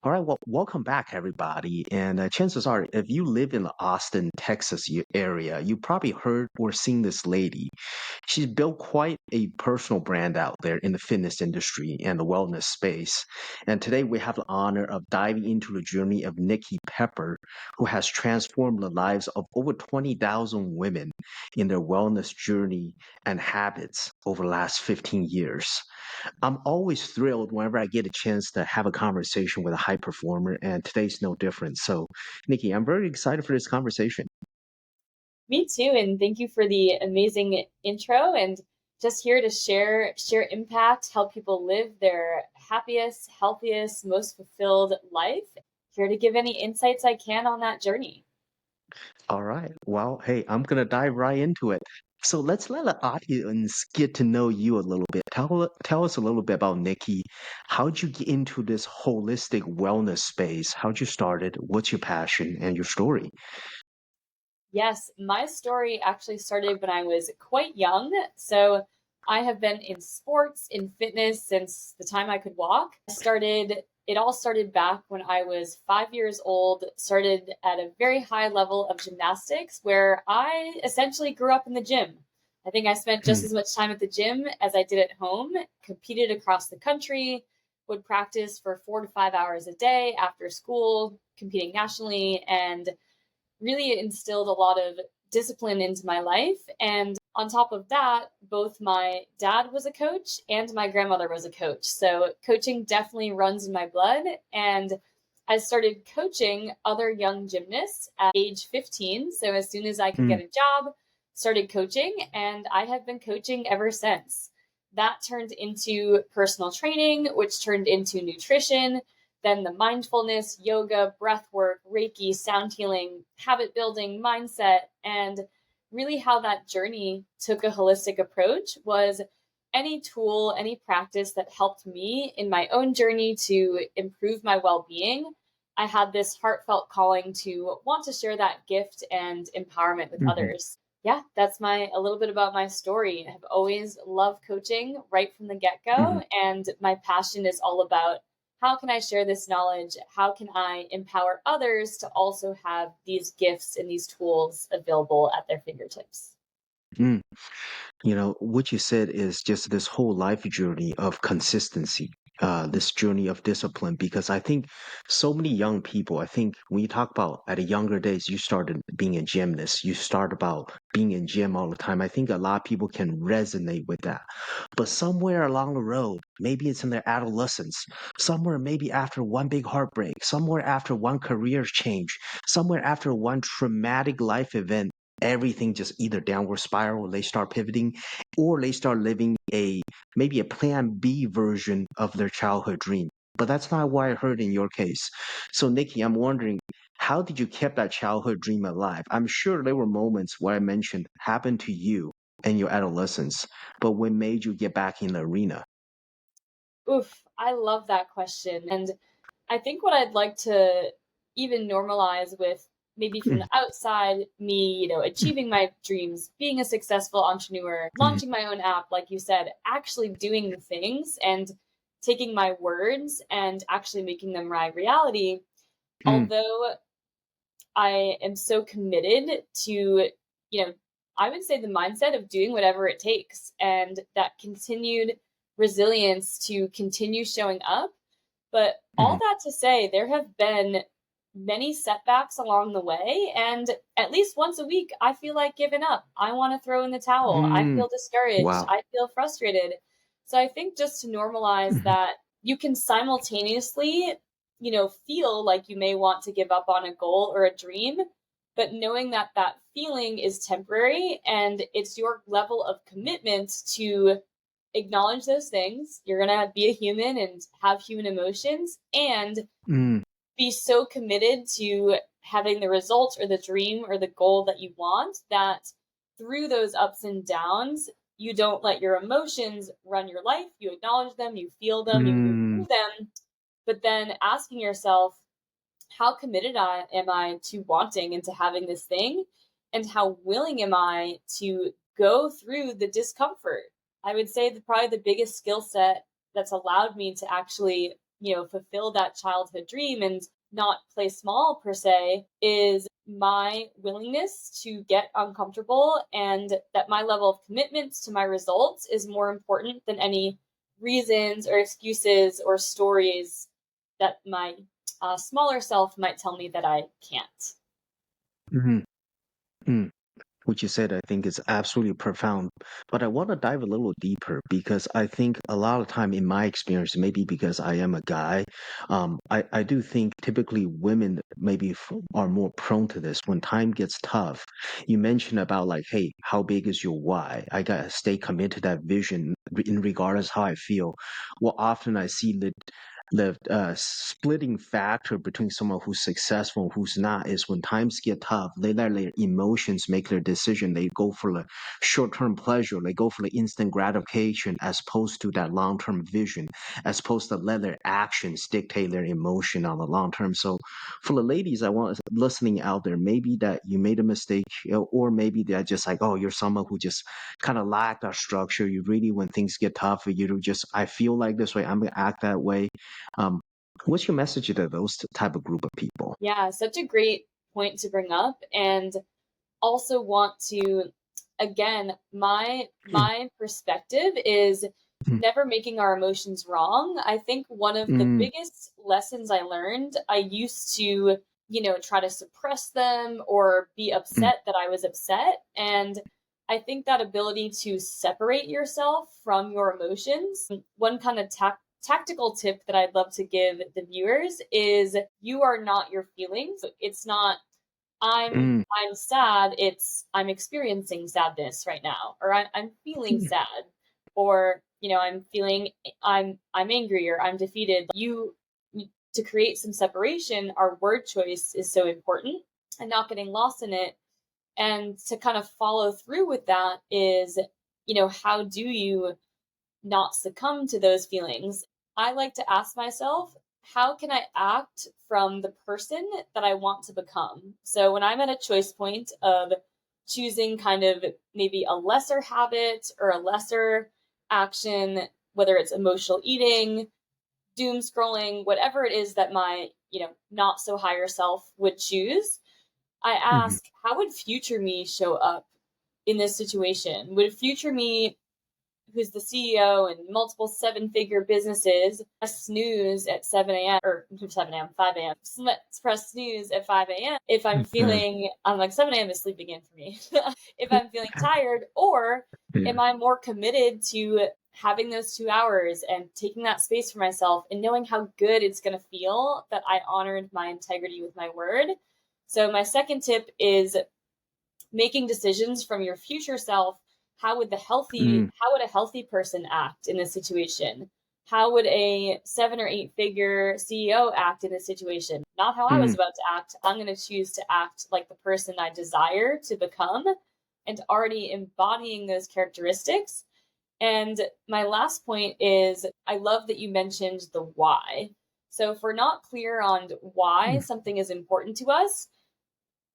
All right, well, welcome back, everybody. And chances are, if you live in the Austin, Texas area, you probably heard or seen this lady. She's built quite a personal brand out there in the fitness industry and the wellness space. And today we have the honor of diving into the journey of Nikki Pepper, who has transformed the lives of over 20,000 women in their wellness journey and habits over the last 15 years. I'm always thrilled whenever I get a chance to have a conversation with a high performer, and today's no different. So, Nikki, I'm very excited for this conversation. Me too, and thank you for the amazing intro and just here to share impact, help people live their happiest, healthiest, most fulfilled life. Here to give any insights I can on that journey. All right. Well, hey, I'm going to dive right into it. So let's let the audience get to know you a little bit. Tell us a little bit about Nikki. How'd you get into this holistic wellness space? How'd you start it? What's your passion and your story? Yes, my story actually started when I was quite young. So I have been in sports, in fitness since the time I could walk. It all started back when I was 5 years old, started at a very high level of gymnastics where I essentially grew up in the gym. I think I spent just Hmm. as much time at the gym as I did at home, competed across the country, would practice for 4 to 5 hours a day after school, competing nationally, and really instilled a lot of discipline into my life. And on top of that, both my dad was a coach and my grandmother was a coach. So coaching definitely runs in my blood. And I started coaching other young gymnasts at age 15. So as soon as I could Hmm. get a job, started coaching, and I have been coaching ever since. That turned into personal training, which turned into nutrition, then the mindfulness, yoga, breath work, Reiki, sound healing, habit building, mindset, and really how that journey took a holistic approach was any tool, any practice that helped me in my own journey to improve my well being. I had this heartfelt calling to want to share that gift and empowerment with Hmm. others. Yeah, that's my a little bit about my story. I've always loved coaching right from the get-go, and my passion is all about how can I share this knowledge? How can I empower others to also have these gifts and these tools available at their fingertips? Hmm. What you said is just this whole life journey of consistency, this journey of discipline, because I think so many young people, I think when you talk about at a younger days, you started being a gymnast, you start about being in gym all the time. I think a lot of people can resonate with that. But somewhere along the road, maybe it's in their adolescence, somewhere maybe after one big heartbreak, somewhere after one career change, somewhere after one traumatic life event, everything just either downward spiral, they start pivoting, or they start living a maybe a plan B version of their childhood dream. But that's not what I heard in your case. So Nikki, I'm wondering, how did you keep that childhood dream alive? I'm sure there were moments where I mentioned happened to you in your adolescence, but what made you get back in the arena? Oof, I love that question. And I think what I'd like to even normalize with maybe from the outside, me, achieving my dreams, being a successful entrepreneur, launching my own app, like you said, actually doing the things and taking my words and actually making them my reality. Although I am so committed to, you know, I would say the mindset of doing whatever it takes and that continued resilience to continue showing up. But all that to say, there have been many setbacks along the way. And at least once a week, I feel like giving up. I want to throw in the towel. I Mm. feel discouraged. Wow. I feel frustrated. So I think just to normalize Mhm. that you can simultaneously feel like you may want to give up on a goal or a dream, but knowing that that feeling is temporary and it's your level of commitment to acknowledge those things. You're going to be a human and have human emotions and Mm. be so committed to having the result or the dream or the goal that you want that through those ups and downs, you don't let your emotions run your life. You acknowledge them, you feel them, you move Mm. through them, but then asking yourself, how committed am I to wanting and to having this thing? And how willing am I to go through the discomfort? I would say that probably the biggest skill set that's allowed me to actually fulfill that childhood dream and not play small per se is my willingness to get uncomfortable, and that my level of commitment to my results is more important than any reasons or excuses or stories that my smaller self might tell me that I can't. Mhm. Mm. What you said, I think, is absolutely profound. But I want to dive a little deeper because I think a lot of time in my experience, maybe because I am a guy, I do think typically women maybe are more prone to this when time gets tough. You mentioned about like, hey, how big is your why? I gotta stay committed to that vision in regardless how I feel. Well, often I see the splitting factor between someone who's successful and who's not is when times get tough, they let their emotions make their decision. They go for the short-term pleasure, they go for the instant gratification as opposed to that long-term vision, as opposed to let their actions dictate their emotion on the long term. So for the ladies, I want listening out there, maybe that you made a mistake, or maybe that just like, oh, you're someone who just kind of lack that structure. You really, when things get tough, you just, I feel like this way, I'm gonna act that way. um, what's your message to those type of group of people? Yeah, such a great point to bring up. And also want to, again, my perspective is never making our emotions wrong. I think one of the Mm, biggest lessons I learned, I used to, try to suppress them or be mm, upset that I was upset. And I think that ability to separate yourself from your emotions, one kind of tactical tip that I'd love to give the viewers is you are not your feelings. It's not mm, I'm sad, it's I'm experiencing sadness right now, or I'm feeling mm, sad, or I'm feeling I'm angry or I'm defeated. To create some separation, our word choice is so important and not getting lost in it. And to kind of follow through with that is, how do you not succumb to those feelings? I like to ask myself, how can I act from the person that I want to become? So when I'm at a choice point of choosing kind of maybe a lesser habit or a lesser action, whether it's emotional eating, doom scrolling, whatever it is that my, not so higher self would choose, I mm, ask, how would future me show up in this situation? Would future me, who's the CEO and multiple seven-figure businesses, press snooze at 7 a.m. or 7 a.m., 5 a.m. Press snooze at 5 a.m. if I'm mm, feeling, I'm like 7 a.m. is sleeping in for me. If I'm feeling tired, or yeah. am I more committed to having those 2 hours and taking that space for myself and knowing how good it's going to feel that I honored my integrity with my word? So my second tip is making decisions from your future self. Mm, How would a healthy person act in this situation? How would a 7 or 8 figure CEO act in this situation? Not how I was mm, about to act. I'm going to choose to act like the person I desire to become and already embodying those characteristics. And my last point is, I love that you mentioned the why. So if we're not clear on why mm, something is important to us,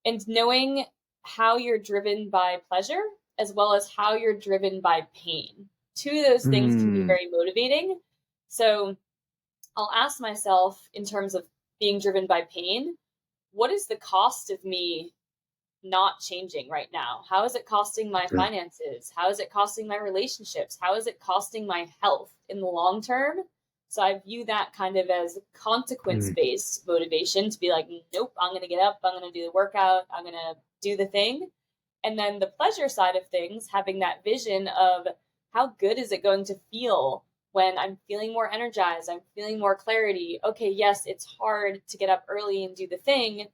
and knowing how you're driven by pleasure as well as how you're driven by pain. Two of those things can be mm, very motivating. So I'll ask myself, in terms of being driven by pain, what is the cost of me not changing right now? How is it costing my mm, finances? How is it costing my relationships? How is it costing my health in the long term? So I view that kind of as consequence mm, based motivation, to be like, nope, I'm going to get up, I'm going to do the workout, I'm going to do the thing. And then the pleasure side of things, having that vision of how good is it going to feel when I'm feeling more energized, I'm feeling more clarity. Okay, yes, it's hard to get up early and do the thing,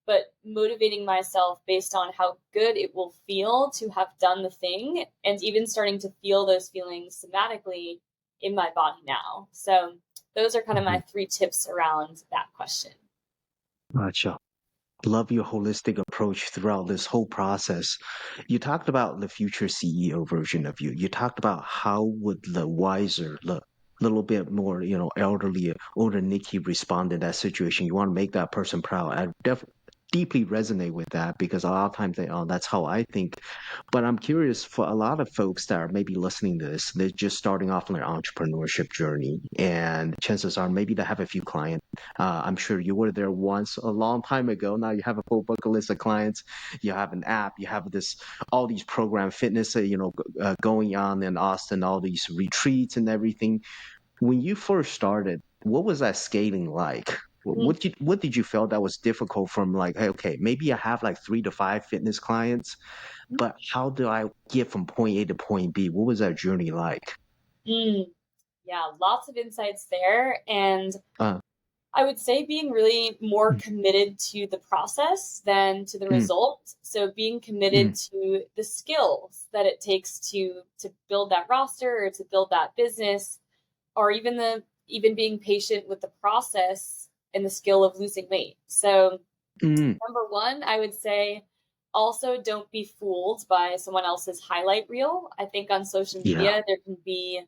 but motivating myself based on how good it will feel to have done the thing, and even starting to feel those feelings somatically in my body now. So those are kind of my mhm. three tips around that question. Gotcha. Love your holistic approach throughout this whole process. You talked about the future CEO version of you. You talked about how would the wiser, the little bit more, elderly, older Nikki respond in that situation. You want to make that person proud. deeply resonate with that because a lot of times they, oh, that's how I think. But I'm curious for a lot of folks that are maybe listening to this, they're just starting off on their entrepreneurship journey, and chances are maybe they have a few clients. I'm sure you were there once a long time ago. Now you have a full bucket list of clients. You have an app. You have this all these program fitness, going on in Austin, all these retreats and everything. When you first started, what was that scaling like? What did you feel that was difficult from like, hey, okay, maybe I have like 3 to 5 fitness clients, but how do I get from point A to point B? What was that journey like? Mm, yeah, lots of insights there. And Uh, I would say being really more mm, committed to the process than to the mm, result. So being committed mm, to the skills that it takes to build that roster or to build that business, or even being patient with the process and the skill of losing weight. So mm, number one, I would say also don't be fooled by someone else's highlight reel. I think on social yeah. media there can be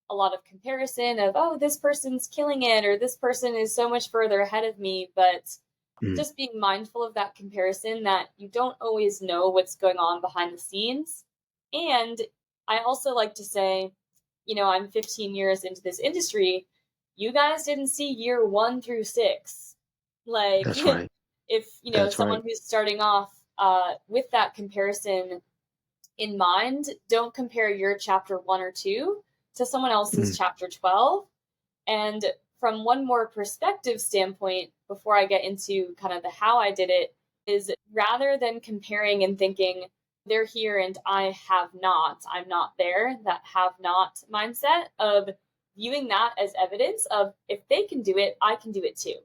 a lot of comparison of, oh, this person's killing it or this person is so much further ahead of me, but Mm, just being mindful of that comparison, that you don't always know what's going on behind the scenes. And I also like to say, I'm 15 years into this industry. You guys didn't see year 1 through 6. Like, that's right. if, That's someone right. who's starting off with that comparison in mind, don't compare your chapter 1 or 2 to someone else's Mm, chapter 12. And from one more perspective standpoint, before I get into kind of the how I did it, is rather than comparing and thinking they're here and I'm not there, that have not mindset of viewing that as evidence of if they can do it, I can do it too.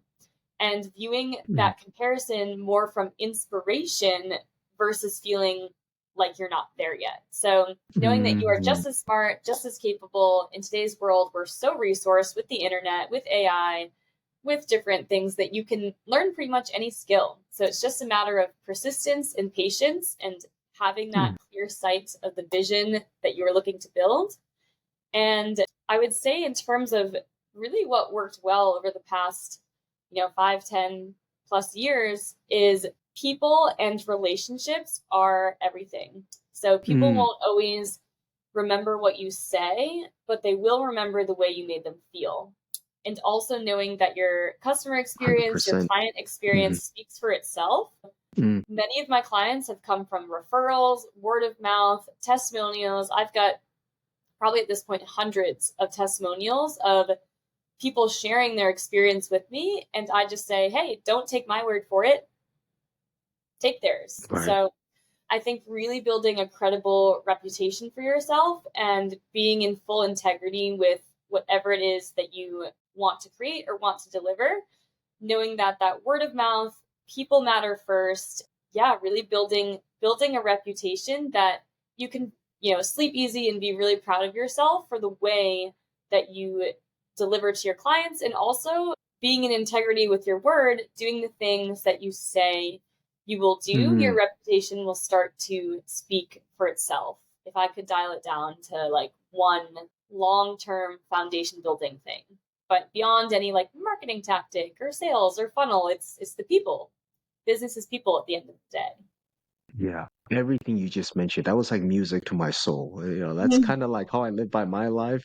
And viewing mm, that comparison more from inspiration versus feeling like you're not there yet. So knowing that you are mm, just as smart, just as capable in today's world, we're so resourced with the internet, with AI, with different things that you can learn pretty much any skill. So it's just a matter of persistence and patience and having that mm, clear sight of the vision that you're looking to build. And I would say, in terms of really what worked well over the past, 5, 10 plus years, is people and relationships are everything. So people mm, won't always remember what you say, but they will remember the way you made them feel. And also knowing that your customer experience, your 100%. client Mm, experience speaks for itself. mm, Many of my clients have come from referrals, word of mouth, testimonials. I've got probably at this point hundreds of testimonials of people sharing their experience with me. And I just say, hey, don't take my word for it, take theirs. right. So I think really building a credible reputation for yourself and being in full integrity with whatever it is that you want to create or want to deliver, knowing that that word of mouth, people matter first. Yeah, really building a reputation that you can, sleep easy and be really proud of yourself for the way that you deliver to your clients, and also being in integrity with your word, doing the things that you say you will do, your Mm, reputation will start to speak for itself. If I could dial it down to like one long-term foundation building thing. But beyond any like marketing tactic or sales or funnel, it's the people. Business is people at the end of the day. yeah. Everything you just mentioned, that was like music to my soul. That's Mhm. kind of like how I live by my life.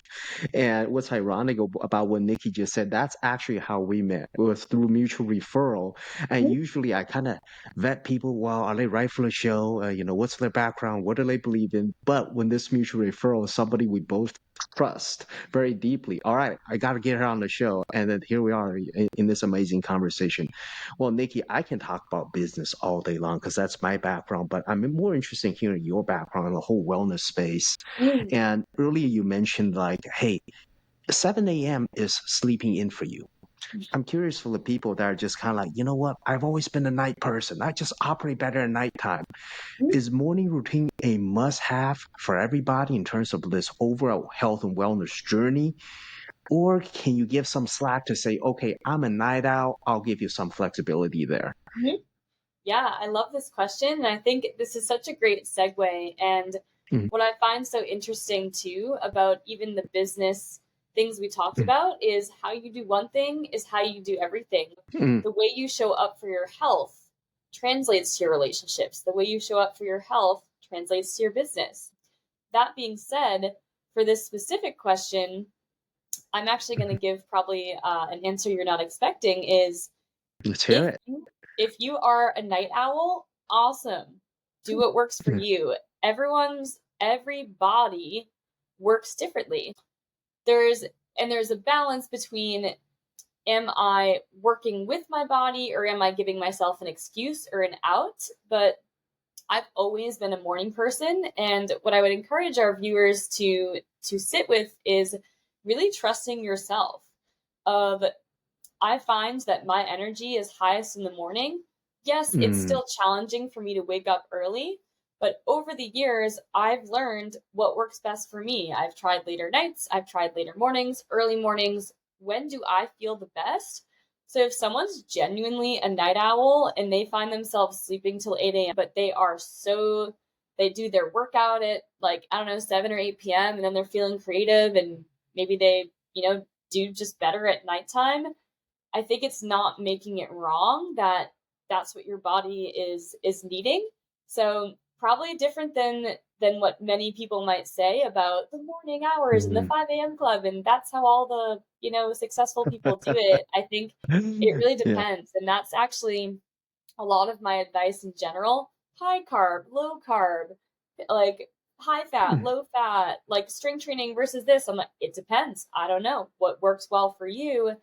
And what's ironic about what Nikki just said, that's actually how we met. It was through mutual referral. And usually I kind of vet people, well, are they right for the show? What's their background? What do they believe in? But when this mutual referral is somebody we both trust very deeply, all right, I got to get her on the show. And then here we are in this amazing conversation. Well, Nikki, I can talk about business all day long because that's my background, but I'm more interested in hearing your background in the whole wellness space. Mm, And earlier you mentioned like, hey, 7 a.m. is sleeping in for you. I'm curious for the people that are just kind of like, you know what? I've always been a night person. I just operate better at nighttime. mm, Is morning routine a must have for everybody in terms of this overall health and wellness journey? Or can you give some slack to say, okay, I'm a night owl. I'll give you some flexibility there. mhm. Yeah, I love this question. And I think this is such a great segue. And Mm, what I find so interesting too about even the business things we talked mm, about is how you do one thing is how you do everything. mm, The way you show up for your health translates to your relationships. The way you show up for your health translates to your business. That being said, for this specific question, I'm actually going to give probably an answer you're not expecting is Let's hear if it. you are a night owl, awesome. Do what works for you. Every body works differently. There's a balance between, am I working with my body or am I giving myself an excuse or an out? But I've always been a morning person, and what I would encourage our viewers to sit with is really trusting yourself. Of I find that my energy is highest in the morning. Yes, it's Mm, still challenging for me to wake up early, but over the years, I've learned what works best for me. I've tried later nights, I've tried later mornings, early mornings. When do I feel the best? So if someone's genuinely a night owl and they find themselves sleeping till 8 a.m., but they do their workout at like, I don't know, 7 or 8 p.m., and then they're feeling creative and maybe they, do just better at nighttime. I think it's not making it wrong that that's what your body is needing. So probably different than what many people might say about the morning hours and the mm. 5 a.m. club, and that's how all the successful people do it. I think it really Yeah. depends, and that's actually a lot of my advice in general. High carb, low carb, like high fat, Mm, low fat, like strength training versus this. I'm like, it depends. I don't know what works well for you,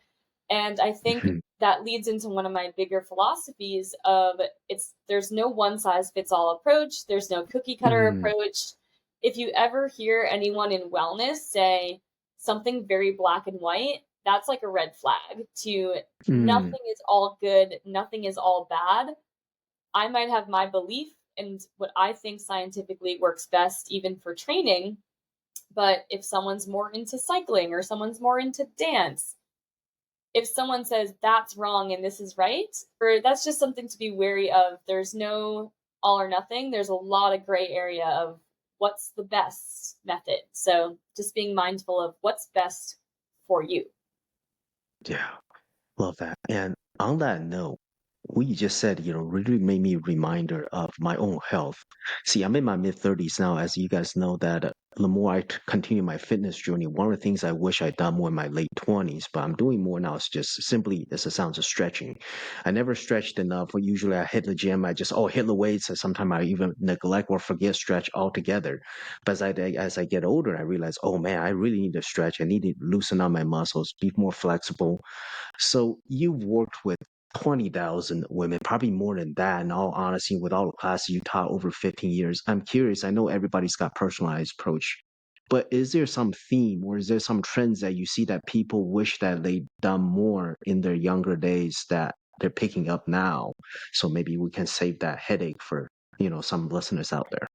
and I think mhm, that leads into one of my bigger philosophies of there's no one size fits all approach, there's no cookie cutter mm, approach. If you ever hear anyone in wellness say something very black and white, that's like a red flag to mm. nothing is all good, nothing is all bad. I might have my belief and what I think scientifically works best even for training, but if someone's more into cycling or someone's more into dance, if someone says that's wrong and this is right, or that's just something to be wary of. There's no all or nothing. There's a lot of gray area of what's the best method. So just being mindful of what's best for you. Yeah. Love that. And on that note, what you just said, really made me a reminder of my own health. See, I'm in my mid 30s now, as you guys know that the more I continue my fitness journey, one of the things I wish I'd done more in my late 20s, but I'm doing more now is just simply as it sounds of stretching. I never stretched enough. Usually I hit the gym, I just, hit the weights. And sometimes I even neglect or forget stretch altogether. But as I get older, I realize, oh man, I really need to stretch. I need to loosen up my muscles, be more flexible. So you've worked with 20,000 women, probably more than that, in all honesty, with all the classes you taught over 15 years. I'm curious, I know everybody's got personalized approach, but is there some theme or is there some trends that you see that people wish that they'd done more in their younger days that they're picking up now? So maybe we can save that headache for, some listeners out there.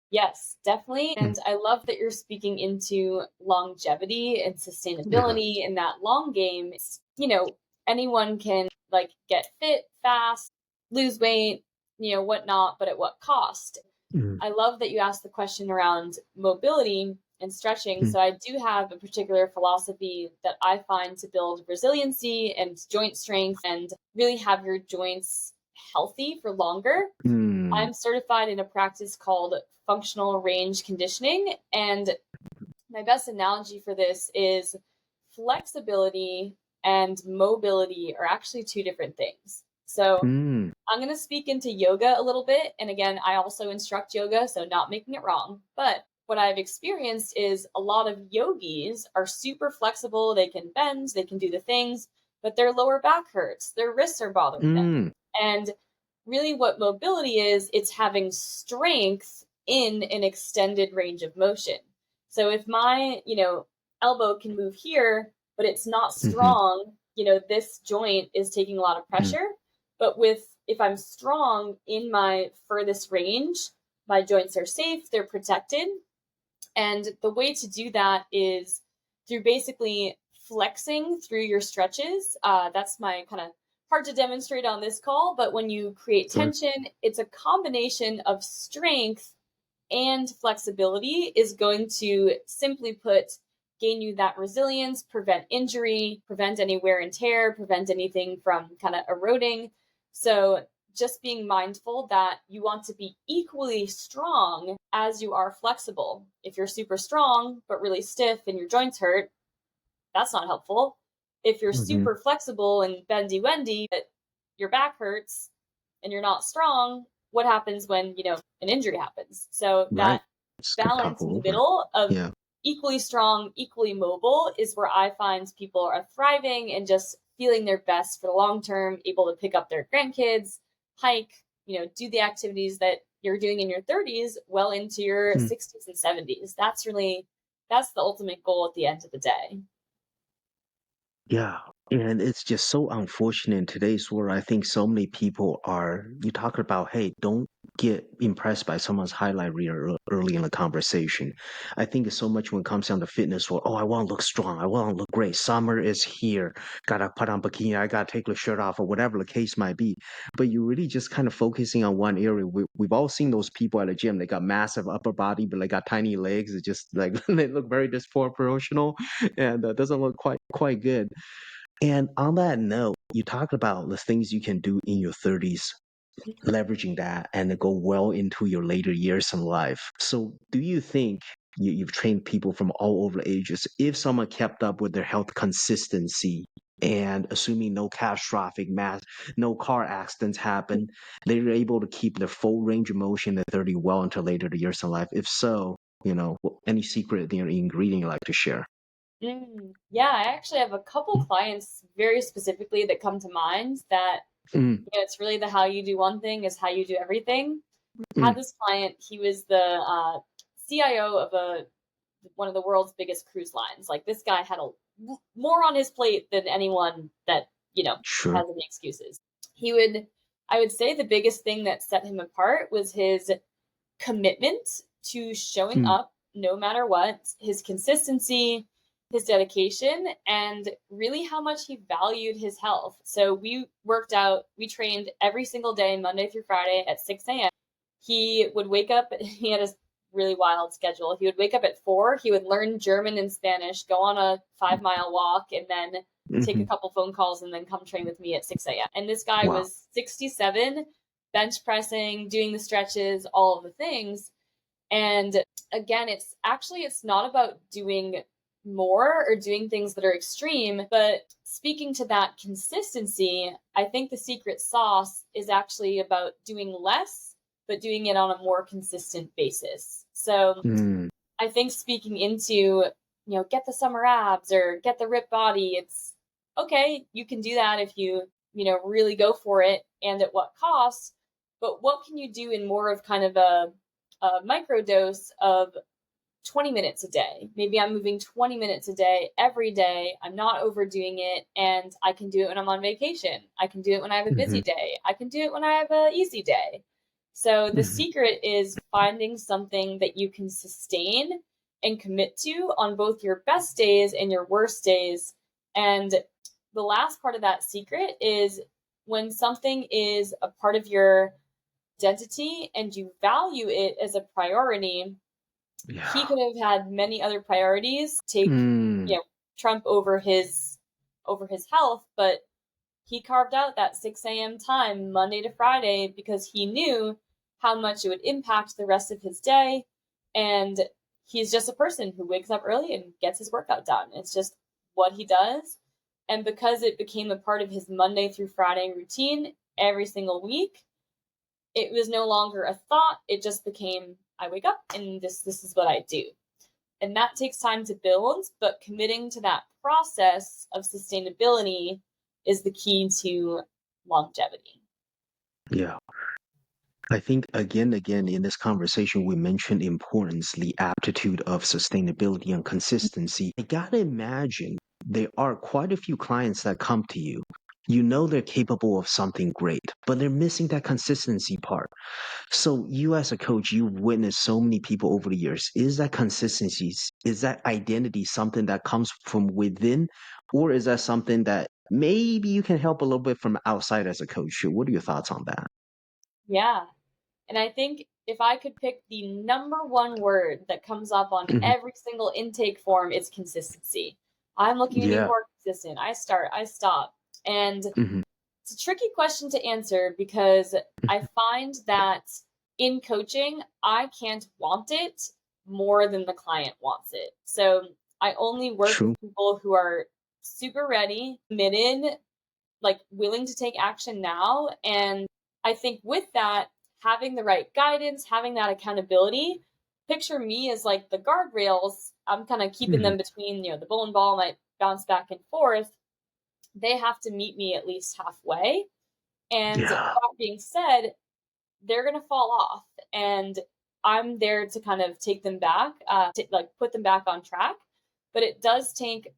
Yes, definitely. Mm. And I love that you're speaking into longevity and Yeah. sustainability in that long game. Anyone can like get fit fast, lose weight, whatnot, but at what cost? Mm, I love that you asked the question around mobility and stretching. mm, So I do have a particular philosophy that I find to build resiliency and joint strength and really have your joints healthy for longer. mm, I'm certified in a practice called functional range conditioning. And my best analogy for this is flexibility and mobility are actually two different things. So mm, I'm going to speak into yoga a little bit. And again, I also instruct yoga, so not making it wrong. But what I've experienced is a lot of yogis are super flexible. They can bend, they can do the things, but their lower back hurts, their wrists are bothering them. mm, And really, what mobility is, it's having strength in an extended range of motion. So if my, elbow can move here, but it's not mhm, strong, this joint is taking a lot of mm, pressure. But if I'm strong in my furthest range, my joints are safe, they're protected. And the way to do that is through basically flexing through your stretches. That's my kind of hard to demonstrate on this call, but when you create sure. tension, it's a combination of strength and flexibility is going to simply put gain you that resilience, prevent injury, prevent any wear and tear, prevent anything from kind of eroding. So just being mindful that you want to be equally strong as you are flexible. If you're super strong but really stiff and your joints hurt, that's not helpful. If you're Hmm. super flexible and bendy wendy but your back hurts and you're not strong, what happens when, an injury happens? So Right. that It's gonna balance in topple the over. middle of Yeah. equally strong, equally mobile is where I find people are thriving and just feeling their best for the long term, able to pick up their grandkids, hike, do the activities that you're doing in your 30s well into your Hmm. 60s and 70s. That's the ultimate goal at the end of the day. Yeah. And it's just so unfortunate in today's world. I think so many people are, you talk about, hey, don't get impressed by someone's highlight reel early in the conversation. I think it's so much when it comes down to fitness, or, oh, I want to look strong. I want to look great. Summer is here. Gotta put on bikini. I gotta take the shirt off, or whatever the case might be. But you're really just kind of focusing on one area. We've all seen those people at a gym. They got massive upper body, but they got tiny legs. It's just like they look very disproportional, and doesn't look quite good. And on that note, you talked about the things you can do in your 30s, leveraging that and then go well into your later years in life. So, do you think you've trained people from all over ages? If someone kept up with their health consistency and assuming no catastrophic mass, no car accidents happen, they were able to keep their full range of motion at 30 well into later years in life. If so, any secret ingredient you like to share? Yeah, I actually have a couple clients very specifically that come to mind that, Mm, it's really the how you do one thing is how you do everything. Had mm, this client, he was the CIO of one of the world's biggest cruise lines. Like this guy had more on his plate than anyone that, sure. has any excuses. He would, I would say the biggest thing that set him apart was his commitment to showing Mm, up no matter what, his consistency, his dedication, and really how much he valued his health. So we trained every single day, Monday through Friday at 6 a.m. He would wake up, he had a really wild schedule. He would wake up at 4, he would learn German and Spanish, go on a 5 mile walk, and then take a mhm. couple phone calls and then come train with me at 6 a.m. And this guy Wow. was 67, bench pressing, doing the stretches, all of the things. And again, it's not about doing more or doing things that are extreme, but speaking to that consistency, I think the secret sauce is actually about doing less, but doing it on a more consistent basis. So Mm, I think speaking into, get the summer abs or get the ripped body, it's okay, you can do that if really go for it and at what cost. But what can you do in more of kind of a micro dose of 20 minutes a day? Maybe I'm moving 20 minutes a day every day. I'm not overdoing it. And I can do it when I'm on vacation. I can do it when I have a busy mhm, day. I can do it when I have an easy day. So the mhm. secret is finding something that you can sustain and commit to on both your best days and your worst days. And the last part of that secret is when something is a part of your identity and you value it as a priority, he Yeah. could have had many other priorities take, Mm, trump over his health, but he carved out that 6 a.m. time Monday to Friday because he knew how much it would impact the rest of his day. And he's just a person who wakes up early and gets his workout done. It's just what he does. And because it became a part of his Monday through Friday routine every single week, it was no longer a thought. It just became, I wake up and this is what I do. And that takes time to build, but committing to that process of sustainability is the key to longevity. yeah. I think again in this conversation, we mentioned importance, the aptitude of sustainability and consistency. I gotta imagine there are quite a few clients that come to you. You know they're capable of something great, but they're missing that consistency part. So you as a coach, you've witnessed so many people over the years. Is that consistency, is that identity something that comes from within, or is that something that maybe you can help a little bit from outside as a coach? What are your thoughts on that? Yeah. And I think if I could pick the number one word that comes up on Mhm. every single intake form, it's consistency. I'm looking to be Yeah. more consistent. I start, I stop. And Mhm. It's a tricky question to answer because I find that in coaching, I can't want it more than the client wants it. So I only work with True. people who are super ready, committed, like willing to take action now. And I think with that, having the right guidance, having that accountability, picture me as like the guardrails. I'm kind of keeping Mhm. them between, the bowling ball might bounce back and forth. They have to meet me at least halfway. And Yeah. that being said, they're going to fall off. And I'm there to kind of take them back, to like put them back on track. But it does take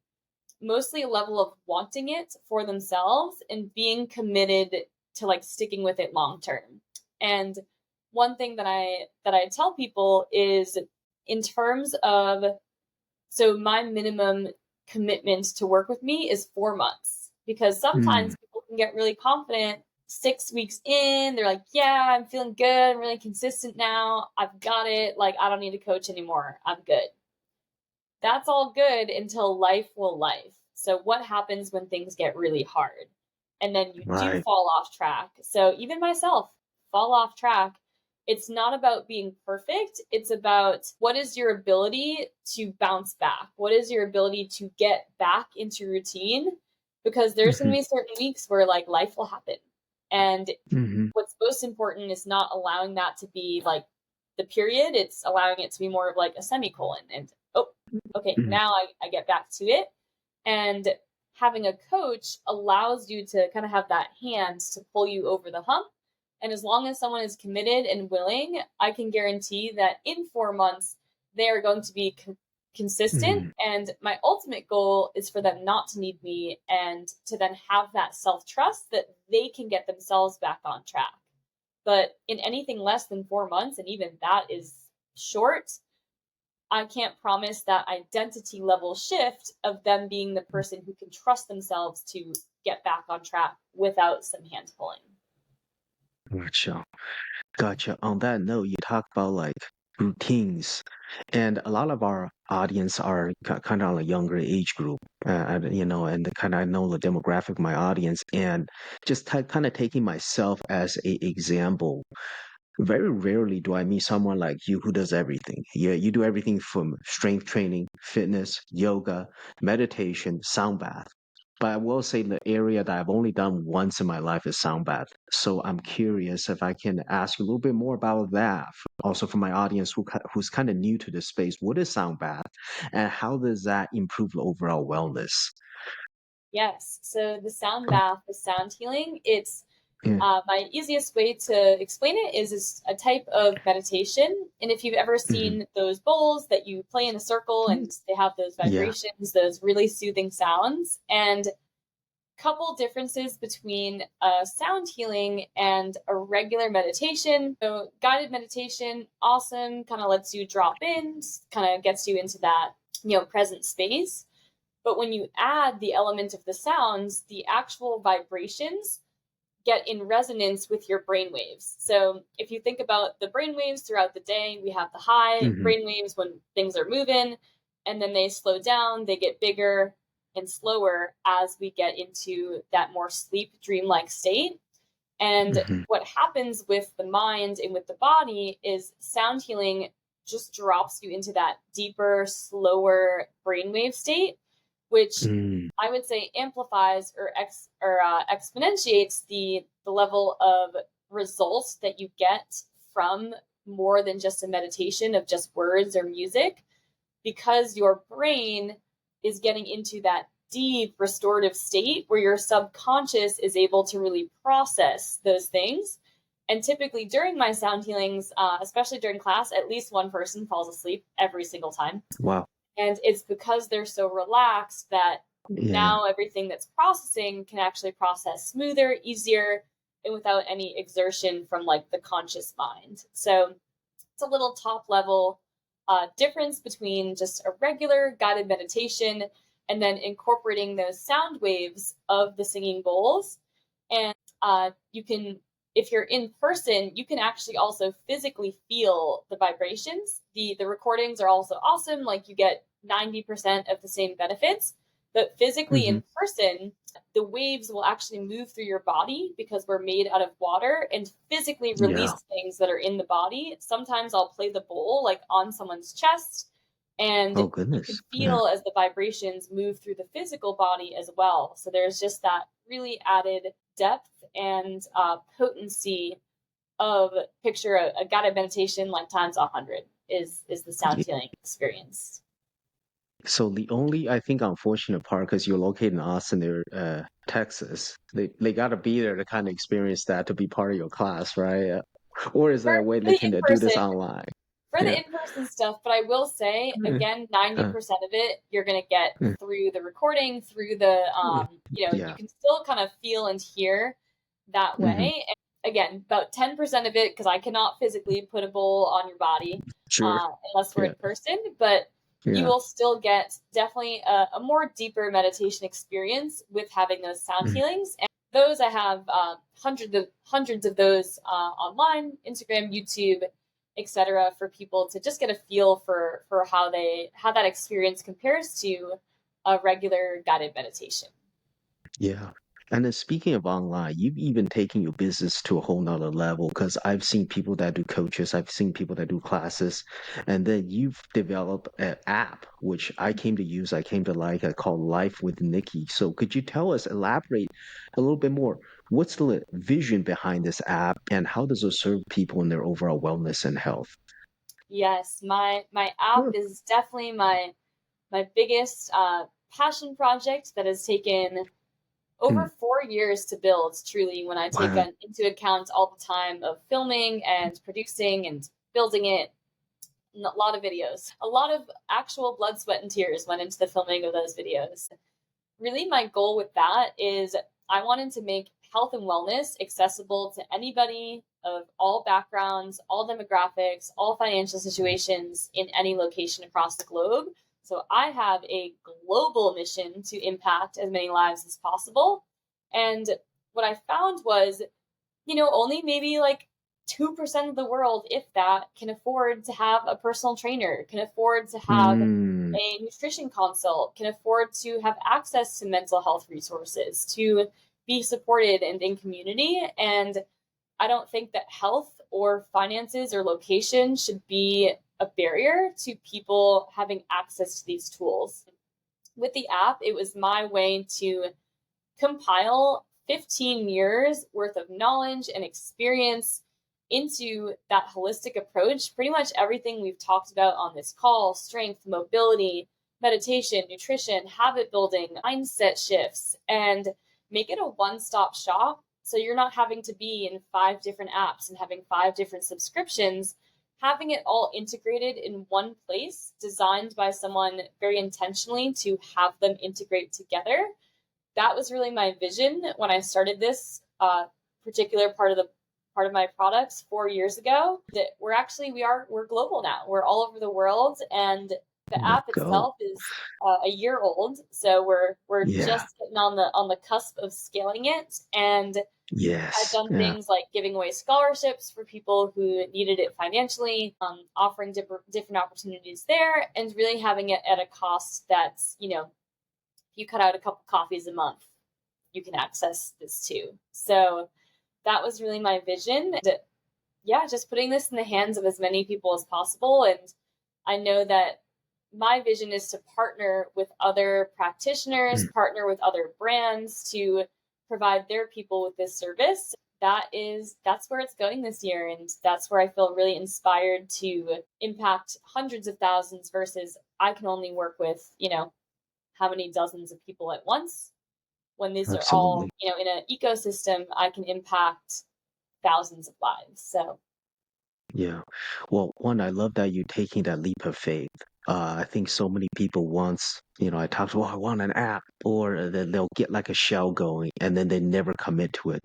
mostly a level of wanting it for themselves and being committed to like sticking with it long term. And one thing that I tell people is in terms of, so my minimum commitment to work with me is 4 months because Mm. sometimes people can get really confident 6 weeks in. They're like, yeah, I'm feeling good. I'm really consistent now. I've got it. Like, I don't need to coach anymore. I'm good. That's all good until life will life. So, what happens when things get really hard? And then you do Right. fall off track. So, even myself, fall off track. It's not about being perfect. It's about what is your ability to bounce back? What is your ability to get back into routine? Because there's going to Mhm. be certain weeks where like life will happen. And Mhm. what's most important is not allowing that to be like the period. It's allowing it to be more of like a semicolon. And oh, okay, Mhm. now I get back to it. And having a coach allows you to kind of have that hand to pull you over the hump. And as long as someone is committed and willing, I can guarantee that in 4 months, they are going to be consistent. Mhm. And my ultimate goal is for them not to need me and to then have that self trust that they can get themselves back on track. But in anything less than 4 months, and even that is short, I can't promise that identity level shift of them being the person who can trust themselves to get back on track without some hand pulling. Gotcha. Gotcha. On that note, you talk about like routines, and a lot of our audience are kind of a younger age group, and kind of I know the demographic of my audience, and just kind of taking myself as a example. Very rarely do I meet someone like you who does everything. Yeah, you do everything from strength training, fitness, yoga, meditation, sound bath. But I will say the area that I've only done once in my life is sound bath. So I'm curious if I can ask you a little bit more about that. Also, for my audience who's kind of new to this space, what is sound bath, and how does that improve overall wellness? Yes. So the sound bath, the sound healing, it's Yeah. my easiest way to explain it is a type of meditation. And if you've ever Hmm. seen those bowls that you play in a circle and they have those Yeah. vibrations, those really soothing sounds, and couple differences between sound healing and a regular meditation. So, guided meditation, awesome, kind of lets you drop in, kind of gets you into that, present space. But when you add the element of the sounds, the actual vibrations get in resonance with your brain waves. So, if you think about the brain waves throughout the day, we have the high Hmm. brain waves when things are moving, and then they slow down, they get bigger and slower as we get into that more sleep dreamlike state. And Hmm. what happens with the mind and with the body is sound healing just drops you into that deeper, slower brainwave state, which Mm. I would say amplifies or exponentiates the level of results that you get from more than just a meditation of just words or music, because your brain is getting into that deep restorative state where your subconscious is able to really process those things. And typically during my sound healings, especially during class, at least one person falls asleep every single time. Wow. And it's because they're so relaxed that Yeah. now everything that's processing can actually process smoother, easier, and without any exertion from like the conscious mind. So it's a little top level difference between just a regular guided meditation and then incorporating those sound waves of the singing bowls. And you can, if you're in person, you can actually also physically feel the vibrations. The recordings are also awesome. Like you get 90% of the same benefits, but physically Hmm. in person, The waves will actually move through your body because we're made out of water and physically Yeah. release things that are in the body. Sometimes I'll play the bowl like on someone's chest, and Oh you can goodness. Yeah. feel as the vibrations move through the physical body as well. So there's just that really added depth and potency of picture a guided meditation like times 100 is the sound healing experience. So the only, I think, unfortunate part, because you're located in Austin, or Texas, they got to be there to kind of experience that to be part of your class, right? Or is For, there a way for they the can in do this person, online? for the Yeah. in-person stuff, but I will say Mm, again, uh, 90% of it you're gonna get mm, through the recording, through the mm, you yeah. can still kind of feel and hear that Hmm. way. And again, about 10% of it, because I cannot physically put a bowl on your body Sure. unless we're Yeah. in person, but you Yeah. will still get definitely a more deeper meditation experience with having those sound Mm. healings. And those I have hundreds of those online, Instagram, YouTube, etc., for people to just get a feel for how that experience compares to a regular guided meditation. Yeah. And then speaking of online, you've even taken your business to a whole nother level because I've seen people that do coaches, I've seen people that do classes, and then you've developed an app which I came to use, I came to like, called Life with Nikki. So could you tell us, elaborate a little bit more? What's the vision behind this app and how does it serve people in their overall wellness and health? Yes, my app Sure. is definitely my biggest passion project that has taken over Mm. 4 years to build. Truly, when I take Wow. into account all the time of filming and producing and building it, a lot of videos, a lot of actual blood, sweat, and tears went into the filming of those videos. Really, my goal with that is I wanted to make health and wellness accessible to anybody of all backgrounds, all demographics, all financial situations in any location across the globe. So I have a global mission to impact as many lives as possible. And what I found was, only maybe like 2% of the world, if that, can afford to have a personal trainer, can afford to have Mm. a nutrition consult, can afford to have access to mental health resources, to be supported and in community. And I don't think that health or finances or location should be a barrier to people having access to these tools. With the app, it was my way to compile 15 years worth of knowledge and experience into that holistic approach. Pretty much everything we've talked about on this call: strength, mobility, meditation, nutrition, habit building, mindset shifts, and make it a one stop shop. So you're not having to be in 5 different apps and having 5 different subscriptions, having it all integrated in one place, designed by someone very intentionally to have them integrate together. That was really my vision when I started this particular part of my products 4 years ago. That we're global now. We're all over the world, and the Let's app go. itself is a year old. So we're Yeah. just getting on the cusp of scaling it. And I've Yes. done Yeah. things like giving away scholarships for people who needed it financially, offering different opportunities there, and really having it at a cost that's, if you cut out a couple coffees a month, you can access this too. So that was really my vision. And yeah, just putting this in the hands of as many people as possible. And I know that my vision is to partner with other practitioners, Mm. partner with other brands to provide their people with this service. That's where it's going this year, and that's where I feel really inspired to impact hundreds of thousands versus I can only work with, how many dozens of people at once. When these are all, Absolutely. in an ecosystem, I can impact thousands of lives. So Yeah. Well, one, I love that you're taking that leap of faith. I think so many people once, I talk to, oh, I want an app, or then they'll get like a shell going and then they never commit to it.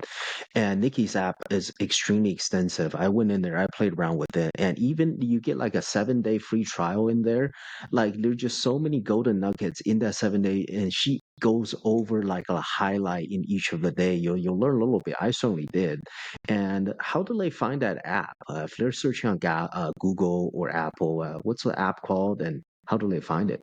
And Nikki's app is extremely extensive. I went in there, I played around with it, and even you get like a 7 day free trial in there. Like there's just so many golden nuggets in that 7 day, and she goes over like a highlight in each of the day. You'll learn a little bit. I certainly did. And how do they find that app? If they're searching on Google or Apple, what's the app called, and how do they find it?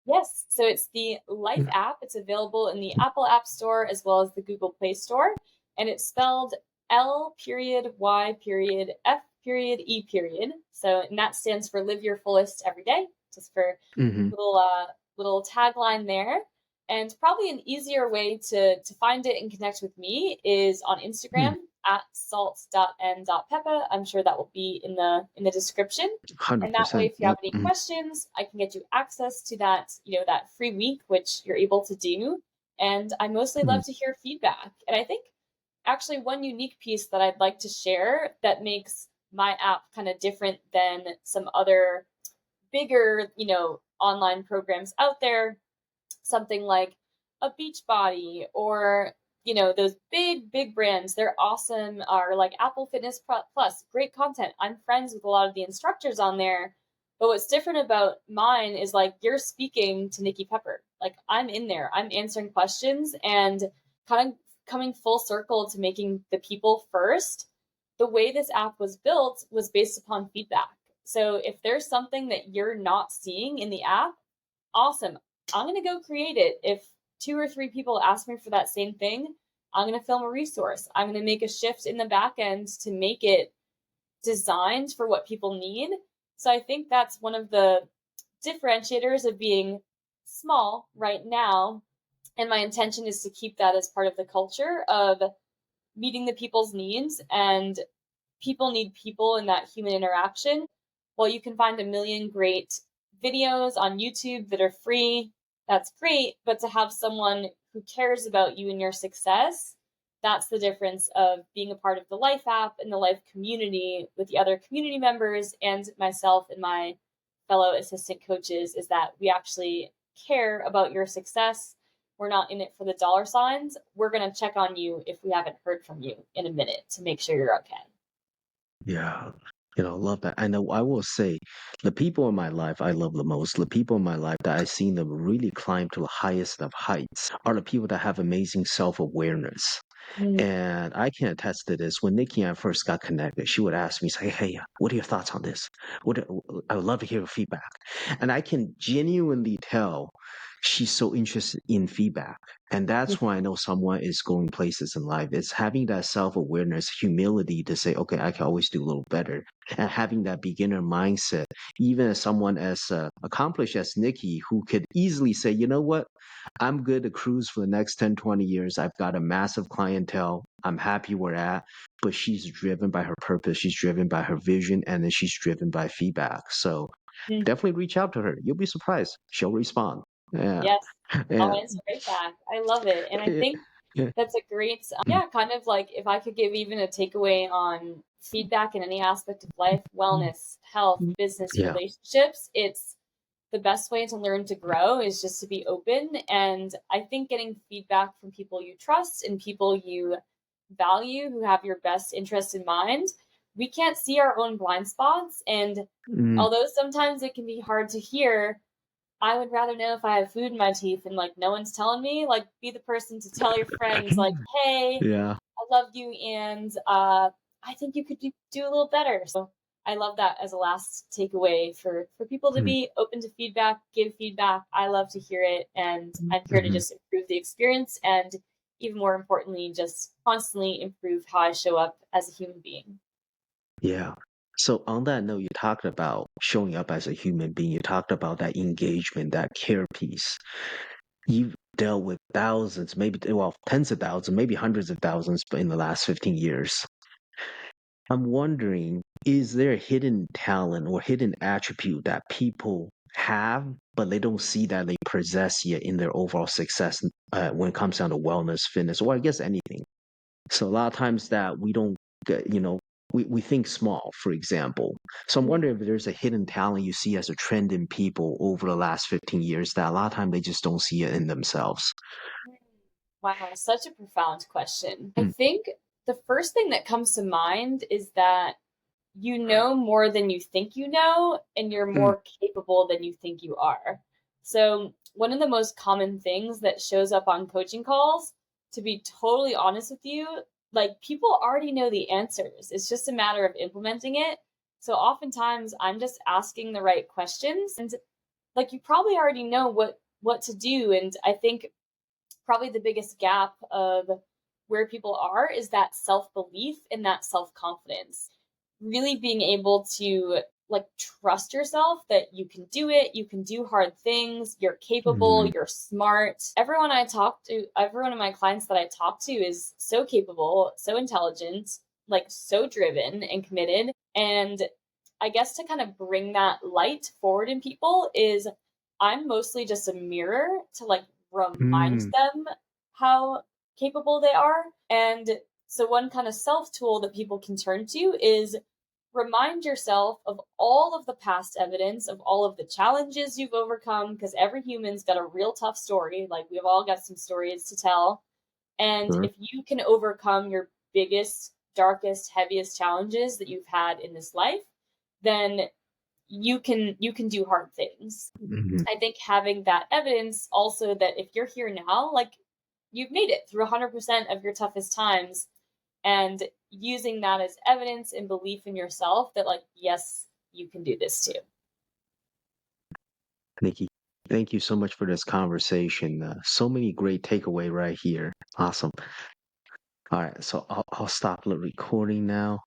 Yes, so it's the Life app. It's available in the Apple App Store as well as the Google Play Store, and it's spelled L period Y period F period E period. So, and that stands for Live Your Fullest Every Day, just for Hmm. little little tagline there. And probably an easier way to find it and connect with me is on Instagram at salt.n.peppa. I'm sure that will be in the description. And that way, 100%. if you have Yep. any questions, I can get you access to that, that free week, which you're able to do. And I mostly Mhm. love to hear feedback. And I think actually one unique piece that I'd like to share that makes my app kind of different than some other bigger, online programs out there, something like a Beachbody or those big brands. They're awesome. Are like Apple Fitness Plus, great content. I'm friends with a lot of the instructors on there. But what's different about mine is like you're speaking to Nikki Pepper. Like I'm in there, I'm answering questions and kind of coming full circle to making the people first. The way this app was built was based upon feedback. So if there's something that you're not seeing in the app, awesome. I'm going to go create it. If two or three people ask me for that same thing, I'm going to film a resource. I'm going to make a shift in the back end to make it designed for what people need. So I think that's one of the differentiators of being small right now. And my intention is to keep that as part of the culture of meeting the people's needs, and people need people in that human interaction. Well, you can find a million great videos on YouTube that are free. That's great. But to have someone who cares about you and your success, that's the difference of being a part of the Life app and the Life community with the other community members and myself and my fellow assistant coaches, is that we actually care about your success. We're not in it for the dollar signs. We're going to check on you if we haven't heard from you in a minute to make sure you're okay. Yeah. Love that. I know I will say the people in my life I love the most, the people in my life that I've seen them really climb to the highest of heights are the people that have amazing self-awareness. Mm. And I can attest to this. When Nikki and I first got connected, she would ask me, say, "Hey, what are your thoughts on this? I would love to hear your feedback." And I can genuinely tell she's so interested in feedback. And that's why I know someone is going places in life. It's having that self-awareness, humility to say, okay, I can always do a little better. And having that beginner mindset, even as someone as accomplished as Nikki, who could easily say, you know what? I'm good to cruise for the next 10, 20 years. I've got a massive clientele. I'm happy where at, but she's driven by her purpose. She's driven by her vision, and then she's driven by feedback. So Mm. definitely reach out to her. You'll be surprised. She'll respond. Yeah. Yes, I'll Yeah. answer right back. I love it. And I Yeah. think Yeah. that's a great, yeah, kind of like if I could give even a takeaway on feedback in any aspect of life, wellness, health, business, Yeah. relationships, it's the best way to learn to grow is just to be open. And I think getting feedback from people you trust and people you value who have your best interest in mind, we can't see our own blind spots. And Mm. although sometimes it can be hard to hear, I would rather know if I have food in my teeth and like no one's telling me, like be the person to tell your friends, like, hey, Yeah. I love you and I think you could do a little better. So I love that as a last takeaway for people to Mm. be open to feedback, give feedback. I love to hear it, and I'm here to Mhm. just improve the experience and even more importantly, just constantly improve how I show up as a human being. Yeah. So on that note, you talked about showing up as a human being. You talked about that engagement, that care piece. You've dealt with thousands, maybe, well, tens of thousands, maybe hundreds of thousands, but in the last 15 years. I'm wondering, is there a hidden talent or hidden attribute that people have, but they don't see that they possess yet in their overall success when it comes down to wellness, fitness, or I guess anything? So a lot of times that we don't get, we think small, for example. So I'm Mm. wondering if there's a hidden talent you see as a trend in people over the last 15 years that a lot of time they just don't see it in themselves. Wow, such a profound question. I Mm. think the first thing that comes to mind is that you know more than you think you know, and you're Mm. more capable than you think you are. So, one of the most common things that shows up on coaching calls, to be totally honest with you, like people already know the answers. It's just a matter of implementing it. So, oftentimes, I'm just asking the right questions. And like you probably already know what to do. And I think probably the biggest gap of where people are is that self-belief and that self-confidence. Really being able to like trust yourself that you can do it, you can do hard things, you're capable, Mm, you're smart. Everyone of my clients that I talk to is so capable, so intelligent, like so driven and committed. And I guess to kind of bring that light forward in people is I'm mostly just a mirror to like remind mm, them how capable they are. And so, one kind of self tool that people can turn to is remind yourself of all of the past evidence of all of the challenges you've overcome, because every human's got a real tough story. Like, we've all got some stories to tell. And sure. if you can overcome your biggest, darkest, heaviest challenges that you've had in this life, then you can do hard things. Mhm. I think having that evidence also that if you're here now, like you've made it through 100% of your toughest times, and using that as evidence and belief in yourself that, like, yes, you can do this too. Nikki, thank you so much for this conversation. So many great takeaway right here. Awesome. All right, so I'll stop the recording now.